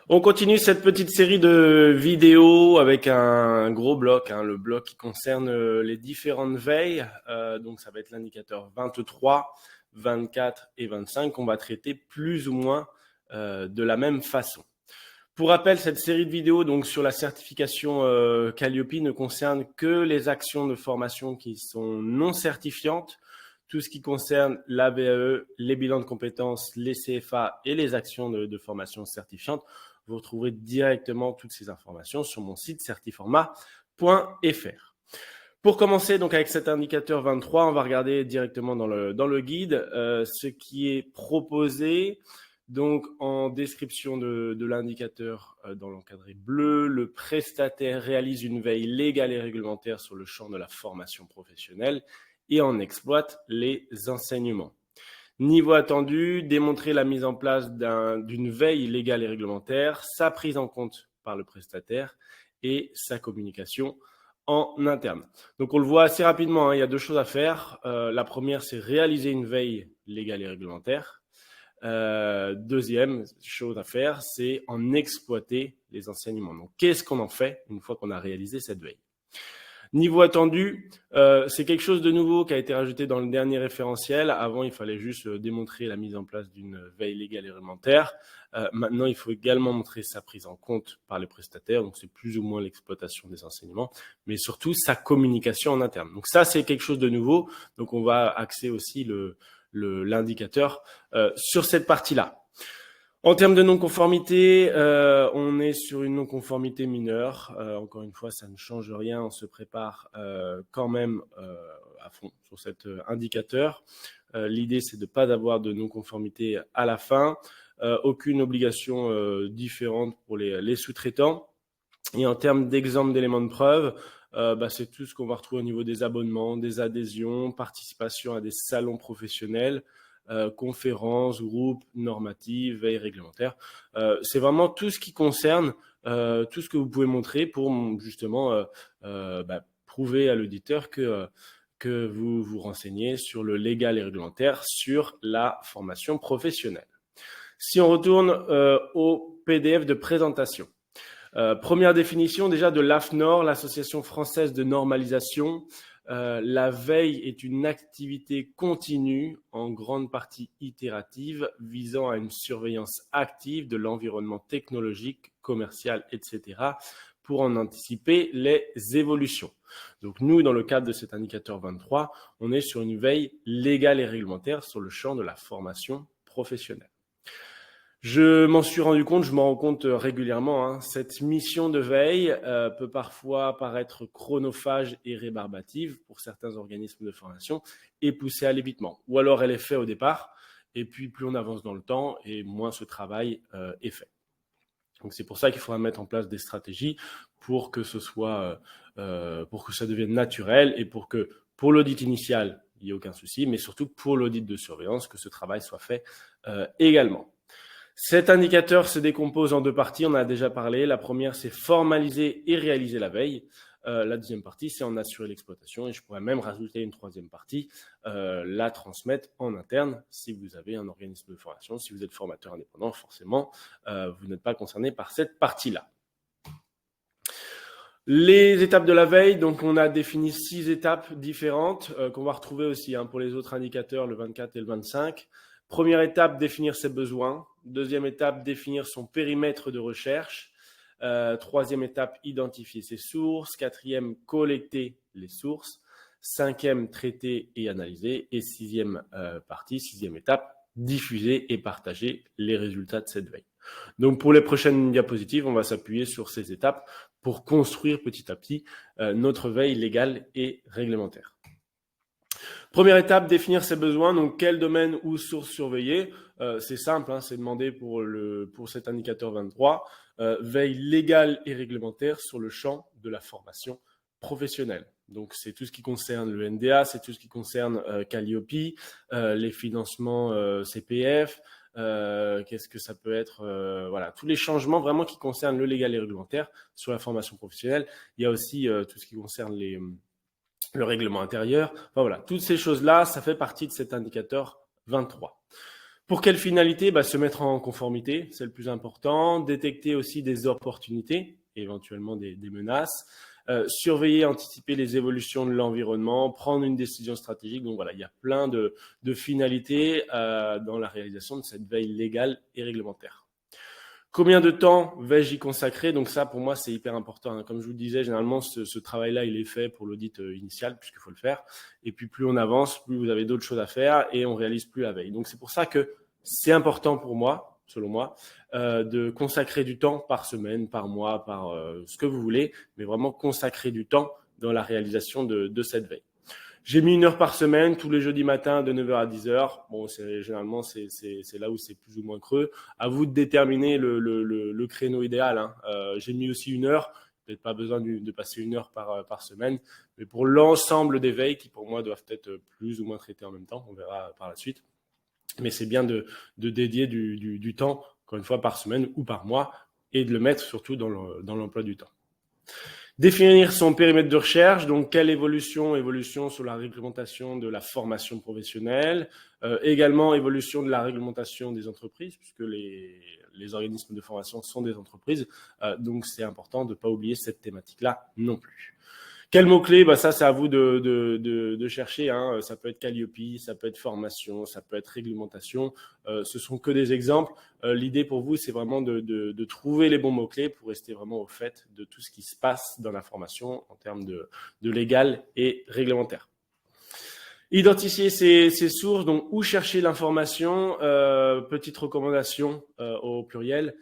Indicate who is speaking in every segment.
Speaker 1: On continue cette petite série de vidéos avec un gros bloc, le bloc qui concerne les différentes veilles. Donc ça va être l'indicateur 23, 24 et 25 qu'on va traiter plus ou moins de la même façon. Pour rappel, cette série de vidéos donc sur la certification Calliope ne concerne que les actions de formation qui sont non certifiantes. Tout ce qui concerne la VAE, les bilans de compétences, les CFA et les actions de formation certifiantes, vous retrouverez directement toutes ces informations sur mon site certiformat.fr. Pour commencer donc avec cet indicateur 23, on va regarder directement dans le guide ce qui est proposé. Donc en description de l'indicateur dans l'encadré bleu, le prestataire réalise une veille légale et réglementaire sur le champ de la formation professionnelle et en exploite les enseignements. Niveau attendu, démontrer la mise en place d'une veille légale et réglementaire, sa prise en compte par le prestataire et sa communication en interne. Donc on le voit assez rapidement, il y a deux choses à faire. La première, c'est réaliser une veille légale et réglementaire. Deuxième chose à faire, c'est en exploiter les enseignements. Donc qu'est-ce qu'on en fait une fois qu'on a réalisé cette veille ? Niveau attendu, c'est quelque chose de nouveau qui a été rajouté dans le dernier référentiel. Avant, il fallait juste démontrer la mise en place d'une veille légale et réglementaire. Maintenant, il faut également montrer sa prise en compte par les prestataires. Donc, c'est plus ou moins l'exploitation des enseignements, mais surtout sa communication en interne. Donc, ça, c'est quelque chose de nouveau. Donc, on va axer aussi l'indicateur sur cette partie-là. En termes de non-conformité, on est sur une non-conformité mineure. Encore une fois, ça ne change rien. On se prépare quand même à fond sur cet indicateur. L'idée, c'est de ne pas avoir de non-conformité à la fin. Aucune obligation différente pour les sous-traitants. Et en termes d'exemple d'éléments de preuve, c'est tout ce qu'on va retrouver au niveau des abonnements, des adhésions, participation à des salons professionnels, conférences, groupes, normatives, veille réglementaire. C'est vraiment tout ce qui concerne tout ce que vous pouvez montrer pour justement prouver à l'auditeur que vous vous renseignez sur le légal et réglementaire sur la formation professionnelle. Si on retourne au PDF de présentation. Première définition déjà de l'AFNOR, l'Association française de normalisation. La veille est une activité continue, en grande partie itérative, visant à une surveillance active de l'environnement technologique, commercial, etc., pour en anticiper les évolutions. Donc nous, dans le cadre de cet indicateur 23, on est sur une veille légale et réglementaire sur le champ de la formation professionnelle. Je m'en suis rendu compte, je m'en rends compte régulièrement, cette mission de veille peut parfois paraître chronophage et rébarbative pour certains organismes de formation et pousser à l'évitement. Ou alors elle est faite au départ, et puis plus on avance dans le temps, et moins ce travail est fait. Donc c'est pour ça qu'il faudra mettre en place des stratégies pour que ce soit, pour que ça devienne naturel et pour que pour l'audit initial, il n'y ait aucun souci, mais surtout pour l'audit de surveillance, que ce travail soit fait également. Cet indicateur se décompose en deux parties, on en a déjà parlé. La première, c'est formaliser et réaliser la veille. La deuxième partie, c'est en assurer l'exploitation. Et je pourrais même rajouter une troisième partie, la transmettre en interne si vous avez un organisme de formation. Si vous êtes formateur indépendant, forcément, vous n'êtes pas concerné par cette partie-là. Les étapes de la veille, donc on a défini 6 étapes différentes qu'on va retrouver aussi pour les autres indicateurs, le 24 et le 25. Première étape, définir ses besoins. Deuxième étape, définir son périmètre de recherche. Troisième étape, identifier ses sources. Quatrième, collecter les sources. Cinquième, traiter et analyser. Et sixième étape, diffuser et partager les résultats de cette veille. Donc pour les prochaines diapositives, on va s'appuyer sur ces étapes pour construire petit à petit notre veille légale et réglementaire. Première étape, définir ses besoins. Donc, quel domaine ou source surveiller. C'est simple, c'est demandé pour cet indicateur 23. Veille légale et réglementaire sur le champ de la formation professionnelle. Donc, c'est tout ce qui concerne le NDA, c'est tout ce qui concerne Calliope, les financements CPF. Qu'est-ce que ça peut être voilà, tous les changements vraiment qui concernent le légal et réglementaire sur la formation professionnelle. Il y a aussi tout ce qui concerne le règlement intérieur. Enfin, voilà, toutes ces choses-là, ça fait partie de cet indicateur 23. Pour quelle finalité? Se mettre en conformité, c'est le plus important. Détecter aussi des opportunités, éventuellement des menaces. Surveiller, anticiper les évolutions de l'environnement, prendre une décision stratégique. Donc voilà, il y a plein de finalités dans la réalisation de cette veille légale et réglementaire. Combien de temps vais-je y consacrer? Donc ça, pour moi, c'est hyper important. Comme je vous le disais, généralement, ce travail-là, il est fait pour l'audit initial, puisqu'il faut le faire. Et puis, plus on avance, plus vous avez d'autres choses à faire et on réalise plus la veille. Donc, c'est pour ça que c'est important pour moi, selon moi, de consacrer du temps par semaine, par mois, par ce que vous voulez, mais vraiment consacrer du temps dans la réalisation de cette veille. J'ai mis 1 heure par semaine, tous les jeudis matins de 9h à 10h. Bon, généralement, c'est là où c'est plus ou moins creux. À vous de déterminer le créneau idéal. Hein. J'ai mis aussi 1 heure. Peut-être pas besoin de passer 1 heure par semaine. Mais pour l'ensemble des veilles, qui pour moi doivent être plus ou moins traitées en même temps, on verra par la suite. Mais c'est bien de dédier du temps, encore une fois, par semaine ou par mois, et de le mettre surtout dans l'emploi du temps. Définir son périmètre de recherche, donc quelle évolution sur la réglementation de la formation professionnelle, également évolution de la réglementation des entreprises, puisque les organismes de formation sont des entreprises, donc c'est important de ne pas oublier cette thématique-là non plus. Quels mots-clés? Ça, c'est à vous de chercher. Hein. Ça peut être Calliope, ça peut être formation, ça peut être réglementation. Ce sont que des exemples. L'idée pour vous, c'est vraiment de trouver les bons mots-clés pour rester vraiment au fait de tout ce qui se passe dans la formation en termes de légal et réglementaire. Identifier ses sources, donc où chercher l'information. Petite recommandation au pluriel.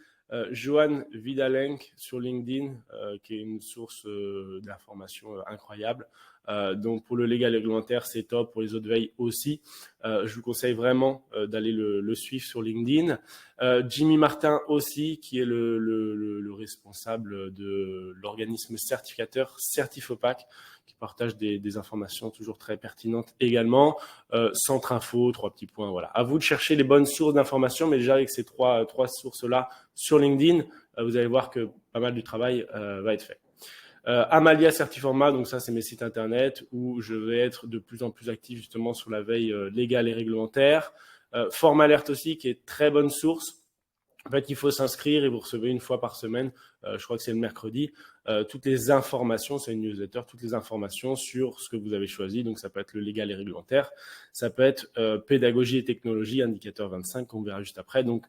Speaker 1: Johan Vidalenk sur LinkedIn, qui est une source d'information incroyable. Donc pour le légal et réglementaire, c'est top. Pour les autres veilles aussi. Je vous conseille vraiment d'aller le suivre sur LinkedIn. Jimmy Martin aussi, qui est le responsable de l'organisme certificateur Certifopac, qui partage des informations toujours très pertinentes également. Centre Info, 3 petits points. Voilà. À vous de chercher les bonnes sources d'informations, mais déjà avec ces trois sources-là sur LinkedIn, vous allez voir que pas mal du travail va être fait. Amalia Certiforma, donc ça c'est mes sites internet où je vais être de plus en plus actif justement sur la veille légale et réglementaire. Formalert aussi, qui est très bonne source. En fait, il faut s'inscrire et vous recevez 1 fois par semaine, je crois que c'est le mercredi, toutes les informations, c'est une newsletter, toutes les informations sur ce que vous avez choisi. Donc, ça peut être le légal et réglementaire, ça peut être pédagogie et technologie, indicateur 25, qu'on verra juste après. Donc,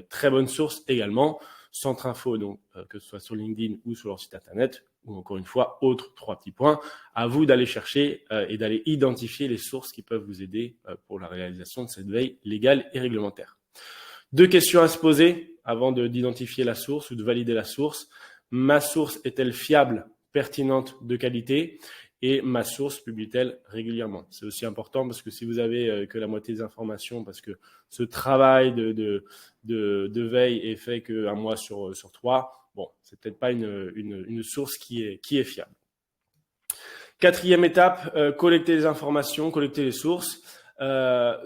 Speaker 1: très bonne source également. Centre Info, donc que ce soit sur LinkedIn ou sur leur site internet, ou encore une fois, autres 3 petits points. À vous d'aller chercher et d'aller identifier les sources qui peuvent vous aider pour la réalisation de cette veille légale et réglementaire. 2 questions à se poser avant d'identifier la source ou de valider la source. Ma source est-elle fiable, pertinente, de qualité? Et ma source publie-t-elle régulièrement? C'est aussi important parce que si vous avez que la moitié des informations, parce que ce travail de veille est fait qu'un mois sur 3, bon, c'est peut-être pas une source qui est fiable. 4e étape, collecter les informations, collecter les sources.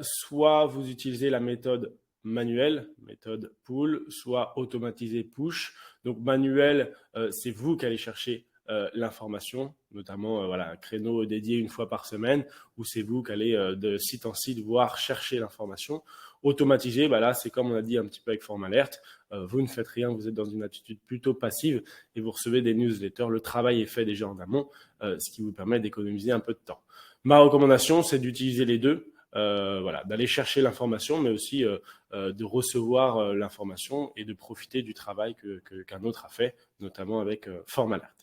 Speaker 1: Soit vous utilisez la méthode manuelle, méthode pull, soit automatisé push. Donc manuel, c'est vous qui allez chercher l'information, notamment voilà, un créneau dédié 1 fois par semaine, où c'est vous qui allez de site en site voir chercher l'information. Automatisé, là c'est comme on a dit un petit peu avec Formalert, vous ne faites rien, vous êtes dans une attitude plutôt passive et vous recevez des newsletters. Le travail est fait déjà en amont, ce qui vous permet d'économiser un peu de temps. Ma recommandation, c'est d'utiliser les deux. Voilà, d'aller chercher l'information, mais aussi de recevoir l'information et de profiter du travail qu'un autre a fait, notamment avec Formalert.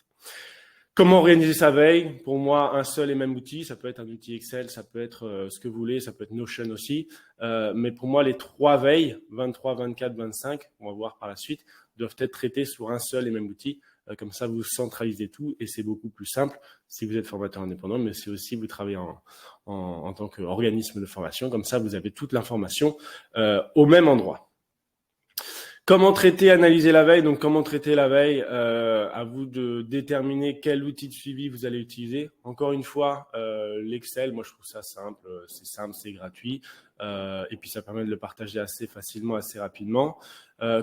Speaker 1: Comment organiser sa veille? Pour moi, un seul et même outil. Ça peut être un outil Excel, ça peut être ce que vous voulez, ça peut être Notion aussi. Mais pour moi, les 3 veilles, 23, 24, 25, on va voir par la suite, doivent être traitées sur un seul et même outil. Comme ça, vous centralisez tout et c'est beaucoup plus simple si vous êtes formateur indépendant, mais c'est aussi vous travaillez en tant qu'organisme de formation. Comme ça, vous avez toute l'information au même endroit. Comment traiter, analyser la veille? Donc, comment traiter la veille? À vous de déterminer quel outil de suivi vous allez utiliser. Encore une fois, l'Excel, moi, je trouve ça simple, c'est gratuit. Et puis, ça permet de le partager assez facilement, assez rapidement.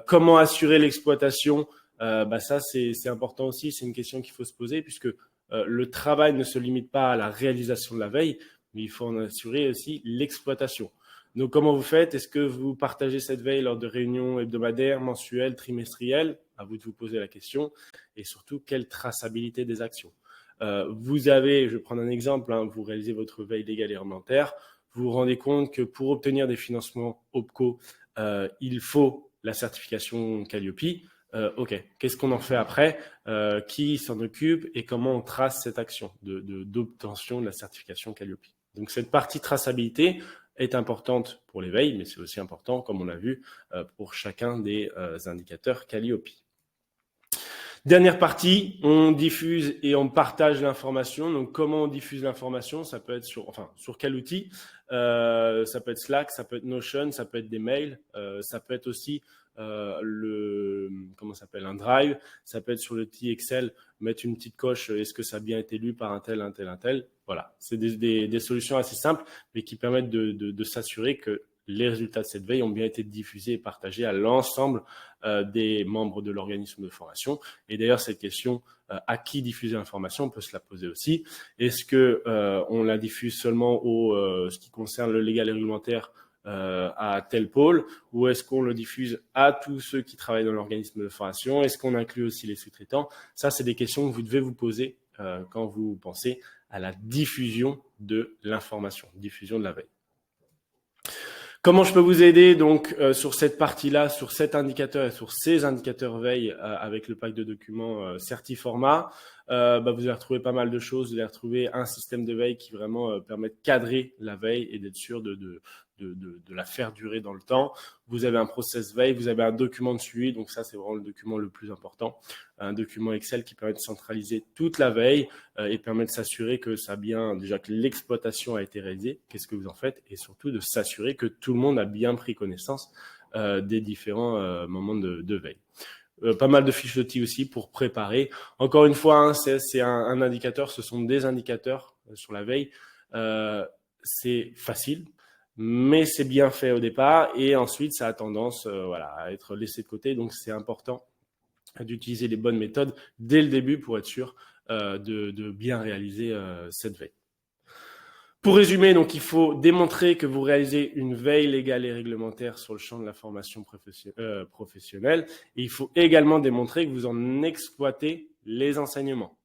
Speaker 1: Comment assurer l'exploitation? Ça, c'est important aussi. C'est une question qu'il faut se poser puisque le travail ne se limite pas à la réalisation de la veille, mais il faut en assurer aussi l'exploitation. Donc, comment vous faites? Est-ce que vous partagez cette veille lors de réunions hebdomadaires, mensuelles, trimestrielles? À vous de vous poser la question. Et surtout, quelle traçabilité des actions? Vous avez, je vais prendre un exemple, hein, vous réalisez votre veille légale et réglementaire, vous vous rendez compte que pour obtenir des financements OPCO, il faut la certification Calliope. OK, qu'est-ce qu'on en fait après? Qui s'en occupe et comment on trace cette action d'obtention de la certification Calliope? Donc, cette partie traçabilité est importante pour les veilles, mais c'est aussi important, comme on l'a vu, pour chacun des indicateurs Calliope. Dernière partie, on diffuse et on partage l'information. Donc, comment on diffuse l'information? Ça peut être sur quel outil? Ça peut être Slack, ça peut être Notion, ça peut être des mails, ça peut être aussi un Drive, ça peut être sur l'outil Excel, mettre une petite coche, est-ce que ça a bien été lu par un tel, un tel, un tel? Voilà, c'est des solutions assez simples, mais qui permettent de s'assurer que les résultats de cette veille ont bien été diffusés et partagés à l'ensemble des membres de l'organisme de formation. Et d'ailleurs, cette question, à qui diffuser l'information, on peut se la poser aussi. Est-ce que on la diffuse seulement ce qui concerne le légal et réglementaire à tel pôle, ou est-ce qu'on le diffuse à tous ceux qui travaillent dans l'organisme de formation? Est-ce qu'on inclut aussi les sous-traitants? Ça, c'est des questions que vous devez vous poser quand vous pensez à la diffusion de l'information, diffusion de la veille. Comment je peux vous aider donc sur cette partie-là, sur cet indicateur et sur ces indicateurs veille avec le pack de documents Certiformat? Vous allez retrouver pas mal de choses. Vous allez retrouver un système de veille qui vraiment permet de cadrer la veille et d'être sûr de la faire durer dans le temps. Vous avez un process veille, vous avez un document de suivi, donc ça c'est vraiment le document le plus important, un document Excel qui permet de centraliser toute la veille et permet de s'assurer que que l'exploitation a été réalisée, qu'est-ce que vous en faites, et surtout de s'assurer que tout le monde a bien pris connaissance des différents moments de veille. Pas mal de fiches d'outils aussi pour préparer. Encore une fois, hein, c'est un indicateur, ce sont des indicateurs sur la veille. C'est facile, mais c'est bien fait au départ et ensuite ça a tendance à être laissé de côté. Donc c'est important d'utiliser les bonnes méthodes dès le début pour être sûr de bien réaliser cette veille. Pour résumer, donc, il faut démontrer que vous réalisez une veille légale et réglementaire sur le champ de la formation professionnelle. Et il faut également démontrer que vous en exploitez les enseignements.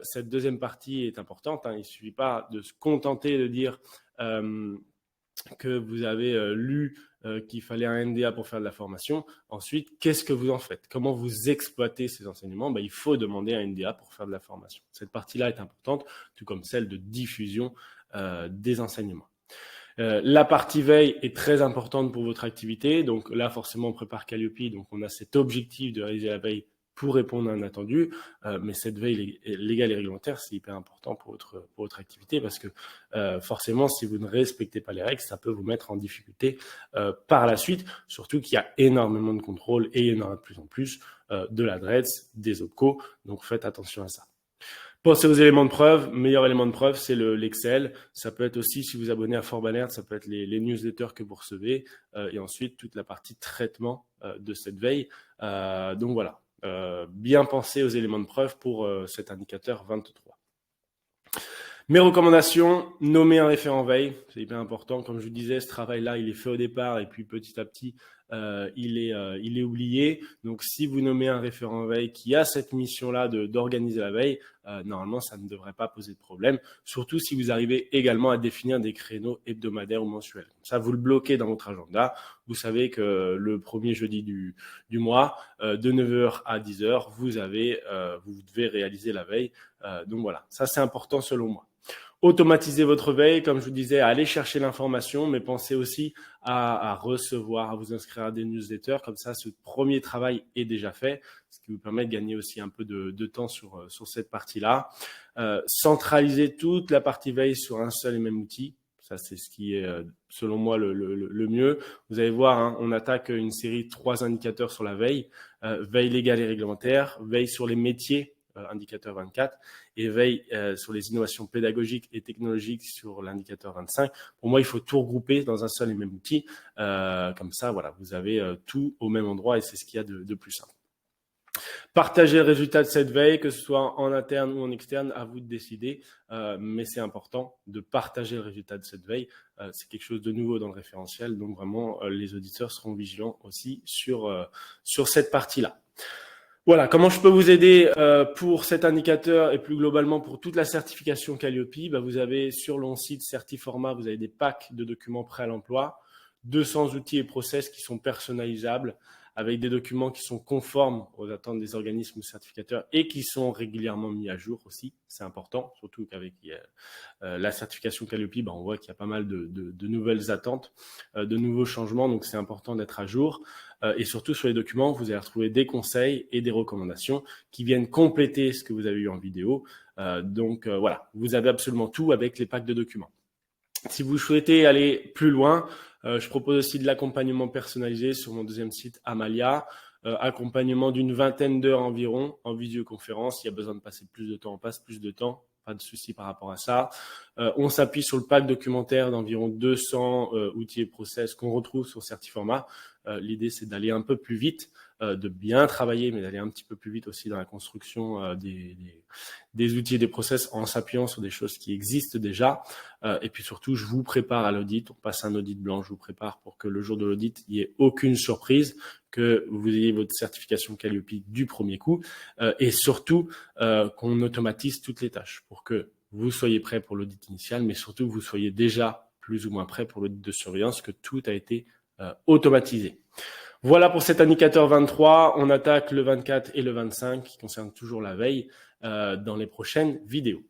Speaker 1: Cette deuxième partie est importante. Il ne suffit pas de se contenter de dire que vous avez lu qu'il fallait un NDA pour faire de la formation. Ensuite, qu'est-ce que vous en faites? Comment vous exploitez ces enseignements? Il faut demander un NDA pour faire de la formation. Cette partie-là est importante, tout comme celle de diffusion des enseignements. La partie veille est très importante pour votre activité. Donc là, forcément, on prépare Calliope. Donc, on a cet objectif de réaliser la veille pour répondre à un attendu. Mais cette veille légale et réglementaire, c'est hyper important pour votre activité parce que forcément, si vous ne respectez pas les règles, ça peut vous mettre en difficulté par la suite. Surtout qu'il y a énormément de contrôles et il y en aura de plus en plus de l'adresse, des OPCO. Donc, faites attention à ça. Pensez aux éléments de preuve. Meilleur élément de preuve, c'est l'Excel. Ça peut être aussi, si vous abonnez à FortBalert, ça peut être les newsletters que vous recevez. Et ensuite, toute la partie traitement de cette veille. Donc voilà, bien penser aux éléments de preuve pour cet indicateur 23. Mes recommandations, nommer un référent veille, c'est hyper important. Comme je vous disais, ce travail-là, il est fait au départ et puis petit à petit, il est oublié. Donc, si vous nommez un référent veille qui a cette mission-là d'organiser la veille, normalement, ça ne devrait pas poser de problème. Surtout si vous arrivez également à définir des créneaux hebdomadaires ou mensuels. Ça, vous le bloquez dans votre agenda. Vous savez que le premier jeudi du mois, de 9h à 10h, vous devez réaliser la veille. Donc voilà, ça c'est important selon moi. Automatiser votre veille, comme je vous disais, aller chercher l'information, mais pensez aussi à recevoir, à vous inscrire à des newsletters. Comme ça, ce premier travail est déjà fait, ce qui vous permet de gagner aussi un peu de temps sur cette partie-là. Centraliser toute la partie veille sur un seul et même outil. Ça, c'est ce qui est, selon moi, le mieux. Vous allez voir, hein, on attaque une série de 3 indicateurs sur la veille. Veille légale et réglementaire, veille sur les métiers, indicateur 24, et veille sur les innovations pédagogiques et technologiques sur l'indicateur 25. Pour moi, il faut tout regrouper dans un seul et même outil. Comme ça, voilà, vous avez tout au même endroit et c'est ce qu'il y a de plus simple. Partagez le résultat de cette veille, que ce soit en interne ou en externe, à vous de décider. Mais c'est important de partager le résultat de cette veille. C'est quelque chose de nouveau dans le référentiel. Donc vraiment, les auditeurs seront vigilants aussi sur cette partie-là. Voilà, comment je peux vous aider pour cet indicateur et plus globalement pour toute la certification Calliope. Vous avez sur le site Certiformat, vous avez des packs de documents prêts à l'emploi, 200 outils et process qui sont personnalisables avec des documents qui sont conformes aux attentes des organismes certificateurs et qui sont régulièrement mis à jour aussi. C'est important, surtout qu'avec la certification Calliope, on voit qu'il y a pas mal de nouvelles attentes, de nouveaux changements, donc c'est important d'être à jour. Et surtout sur les documents, vous allez retrouver des conseils et des recommandations qui viennent compléter ce que vous avez eu en vidéo. Donc voilà, vous avez absolument tout avec les packs de documents. Si vous souhaitez aller plus loin, je propose aussi de l'accompagnement personnalisé sur mon deuxième site Amalia, accompagnement d'une vingtaine d'heures environ en visioconférence. Il y a besoin de passer plus de temps, on passe plus de temps, pas de souci par rapport à ça. On s'appuie sur le pack documentaire d'environ 200 outils et process qu'on retrouve sur Certiformat. L'idée, c'est d'aller un peu plus vite, de bien travailler, mais d'aller un petit peu plus vite aussi dans la construction des outils et des process en s'appuyant sur des choses qui existent déjà. Et puis surtout, je vous prépare à l'audit. On passe un audit blanc. Je vous prépare pour que le jour de l'audit, il n'y ait aucune surprise, que vous ayez votre certification Calliope du premier coup et surtout qu'on automatise toutes les tâches pour que vous soyez prêt pour l'audit initial, mais surtout que vous soyez déjà plus ou moins prêt pour l'audit de surveillance, que tout a été automatisé. Voilà pour cet indicateur 23. On attaque le 24 et le 25 qui concerne toujours la veille dans les prochaines vidéos.